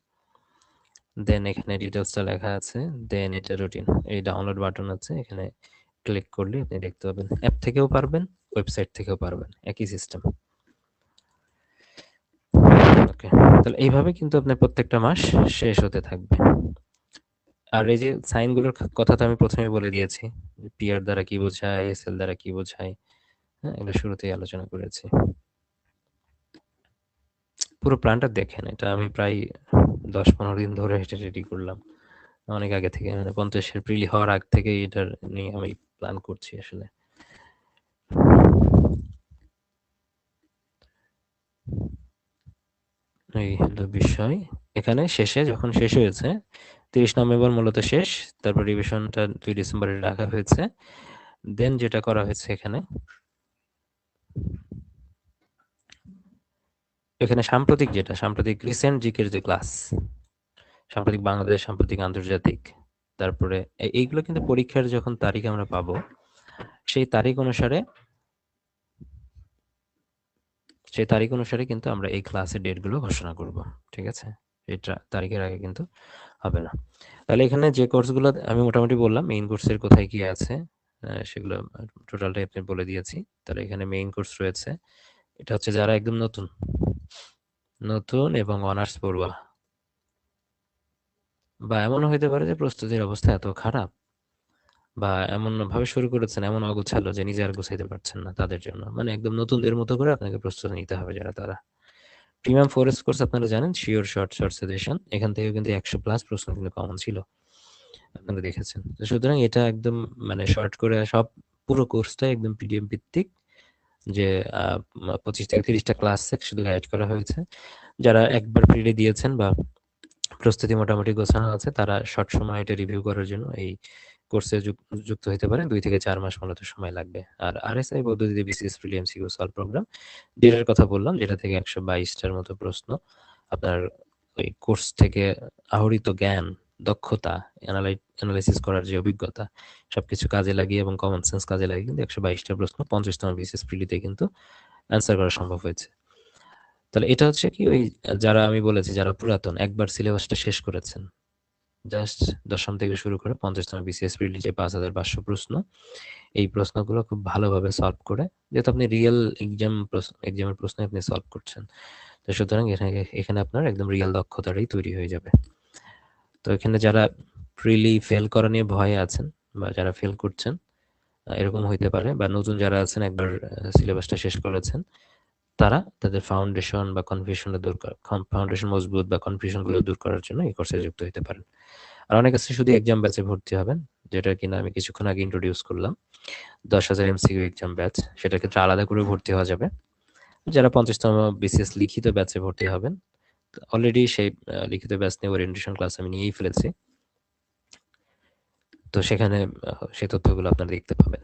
দেন এখানে ডিটেইলসটা লেখা আছে, দেন এটা রুটিন। এই ডাউনলোড বাটন আছে, এখানে ক্লিক করলে আপনি দেখতে পাবেন। অ্যাপ থেকেও পারবেন, ওয়েবসাইট থেকেও পারবেন। একই সিস্টেম। ওকে। তাহলে এইভাবে কিন্তু আপনার প্রত্যেকটা মাস শেষ হতে থাকবে। আর এই যে সাইনগুলোর কথা তো আমি ১ম এই বলে দিয়েছি। পিয়ার দ্বারা কি বোঝায়, এসএল দ্বারা কি বোঝায়। হ্যাঁ? এগুলো শুরুতেই আলোচনা করেছি। পুরো প্ল্যানটা দেখেন। এটা আমি প্রায় ১০-১৫ দিন ধরে এটা রেডি করলাম। অনেক আগে থেকে মানে ৫০ এর প্রিলি হওয়ার আগ থেকেই এটার নিয়ে আমি প্ল্যান করছি আসলে। এই হলো বিষয়। এখানে শেষে যখন শেষ হয়েছে ৩০ নভেম্বর মূলত শেষ। তারপর রিভিশনটা ২ ডিসেম্বরে রাখা হয়েছে। দেন যেটা করা হয়েছে এখানে এখানে সাম্প্রতিক রিসেন্ট জিকের যে ক্লাস, সাম্প্রতিক বাংলাদেশ, সাম্প্রতিক আন্তর্জাতিক, তারপরে এইগুলো কিন্তু পরীক্ষার যখন তারিখ আমরা পাবো, সেই তারিখ অনুসারে কিন্তু আমরা এই ক্লাসের ডেটগুলো ঘোষণা করব। ঠিক আছে? এটা তারিখের আগে কিন্তু হবে না। তাহলে এখানে যে কোর্সগুলো আমি মোটামুটি বললাম, মেইন কোর্সের কোথায় কি আছে সেগুলো টোটালটাই আপনি বলে দিয়েছি। তাহলে এখানে মেইন কোর্স রয়েছে, এটা হচ্ছে যারা একদম নতুন এবং অনার্স পড়ুয়া, বা এমনও হইতে পারে যে প্রস্তুতির অবস্থা এত খারাপ, বা এমন ভাবে শুরু করেছেন, এমন অগোছালো যে নিজে আর গোছাইতে পারছেন না, তাদের জন্য মানে একদম নতুনদের মতো করে আপনাকে প্রস্তুতি নিতে হবে যারা তারা। প্রিমিয়াম ফরেস্ট কোর্স আপনারা জানেন, শিওর শর্ট সাজেশন, এখান থেকে কিন্তু 100+ প্রশ্ন কিন্তু কমন ছিল, আপনারা দেখেছেন। তো সুতরাং এটা একদম মানে শর্ট করে সব পুরো কোর্সটাই একদম পিডিএফ ভিত্তিক, যে 25 থেকে 30টা ক্লাস শুধু গাইড করা হয়েছে। যারা একবার প্রিলি দিয়েছেন বা প্রস্তুতি মোটামুটি গোছানো আছে, তারা শর্ট সময় এটা রিভিউ করার জন্য এই কোর্সে যুক্ত হতে পারেন। 2 থেকে 4 মাস মূলত সময় লাগবে। আর আরএসআই পদ্ধতিতে বিসিএস প্রিলি এমসিকিউ সলভ প্রোগ্রাম, যেটার কথা বললাম, যেটা থেকে 122টার মতো প্রশ্ন আপনার ওই কোর্স থেকে আহরিত জ্ঞান, দক্ষতা, অ্যানালাইসিস করার যে অভিজ্ঞতা, সবকিছু কাজে লাগিয়ে এবং কমন সেন্স কাজে লাগিয়ে কিন্তু 122টা প্রশ্ন 50তম বিসিএস প্রিলিতে কিন্তু অ্যান্সার করা সম্ভব হয়েছে। তাহলে এটা হচ্ছে কি, ওই যারা আমি বলেছি যারা পুরাতন একবার সিলেবাসটা শেষ করেছেন, জাস্ট দশম থেকে শুরু করে 50তম বিসিএস প্রিলি যে 5500 প্রশ্ন, এই প্রশ্নগুলো খুব ভালোভাবে সলভ করে, যেহেতু আপনি রিয়েল এক্সামের প্রশ্ন আপনি সলভ করছেন, তো সুতরাং এখানে আপনার একদম রিয়েল দক্ষতাটাই তৈরি হয়ে যাবে। তো এখানে যারা প্রিলি ফেল করা নিয়ে ভয়ে আছেন, বা যারা ফেল করছেন এরকম হইতে পারে, বা নতুন যারা আছেন একবার সিলেবাসটা শেষ করেছেন, তারা তাদের ফাউন্ডেশন মজবুত বা কনফিউশনগুলো দূর করার জন্য এই কোর্সে যুক্ত হতে পারেন। আর অনেক আছে শুধু এক্সাম ব্যাচে ভর্তি হবেন, যেটা কিনা আমি কিছুক্ষণ আগে ইন্ট্রোডিউস করলাম, 10,000 এমসিকিউ এক্সাম ব্যাচ, সেটার ক্ষেত্রে আলাদা করে ভর্তি হওয়া যাবে। যারা 50তম বিসিএস লিখিত ব্যাচে ভর্তি হবেন, অলরেডি সেই লিখিত ব্যাচ নিয়ে ওরিয়েন্টেশন ক্লাস আমি নিয়েই ফেলেছি, তো সেখানে সেই তথ্যগুলো আপনারা দেখতে পাবেন।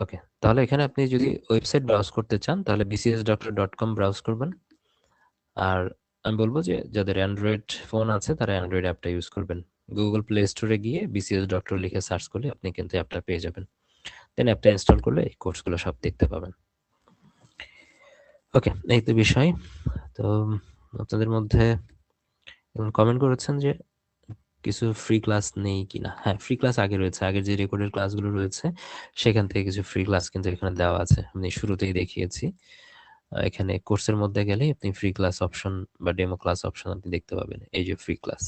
ওকে, তাহলে এখানে আপনি যদি ওয়েবসাইট ব্রাউজ করতে চান, তাহলে bcsdoctor.com ব্রাউজ করবেন। আর আমি বলবো যে যাদের অ্যান্ড্রয়েড ফোন আছে তারা অ্যান্ড্রয়েড অ্যাপটা ইউজ করবেন। গুগল প্লে স্টোরে গিয়ে বিসিএস ডক্টর লিখে সার্চ করলে আপনি কিন্তু অ্যাপটা পেয়ে যাবেন। দেন অ্যাপটা ইনস্টল করলে এই কোর্সগুলো সব দেখতে পাবেন। ওকে, এই তো বিষয়। তো আপনাদের মধ্যে কমেন্ট করেছেন যে কিছু ফ্রি ক্লাস নেই কিনা। হ্যাঁ, ফ্রি ক্লাস আগে রয়েছে, আগের যে রেকর্ডের ক্লাসগুলো রয়েছে সেখান থেকে কিছু ফ্রি ক্লাস কিন্তু এখানে দেওয়া আছে, আমি শুরুতেই দেখিয়েছি। এখানে কোর্সের মধ্যে গেলেই আপনি ফ্রি ক্লাস অপশন বা ডেমো ক্লাস অপশন আপনি দেখতে পাবেন, এই যে ফ্রি ক্লাস।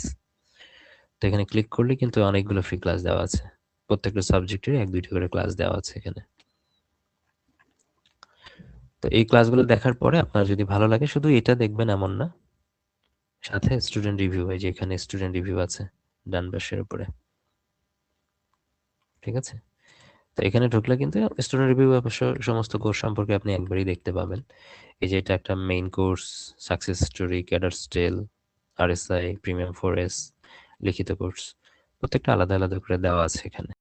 তো এখানে ক্লিক করলে কিন্তু অনেকগুলো ফ্রি ক্লাস দেওয়া আছে, প্রত্যেকটা সাবজেক্টের 1-2টি করে ক্লাস দেওয়া আছে এখানে। তো এই ক্লাসগুলো দেখার পরে আপনার যদি ভালো লাগে শুধু এটা দেখবেন এমন না, সাথে স্টুডেন্ট রিভিউ, এই যে এখানে স্টুডেন্ট রিভিউ আছে ডান পাশের উপরে, ঠিক আছে? তো এখানে ঢুকলে কিন্তু স্টুডেন্ট রিভিউ অবশ্য সমস্ত কোর্স সম্পর্কে আপনি একবারই দেখতে পাবেন। এই যে এটা একটা main course, success story, cadre স্টেল, আরএসআই, প্রিমিয়াম ফরেস্ট, লিখিত কোর্স, প্রত্যেকটা আলাদা আলাদা করে দেওয়া আছে এখানে।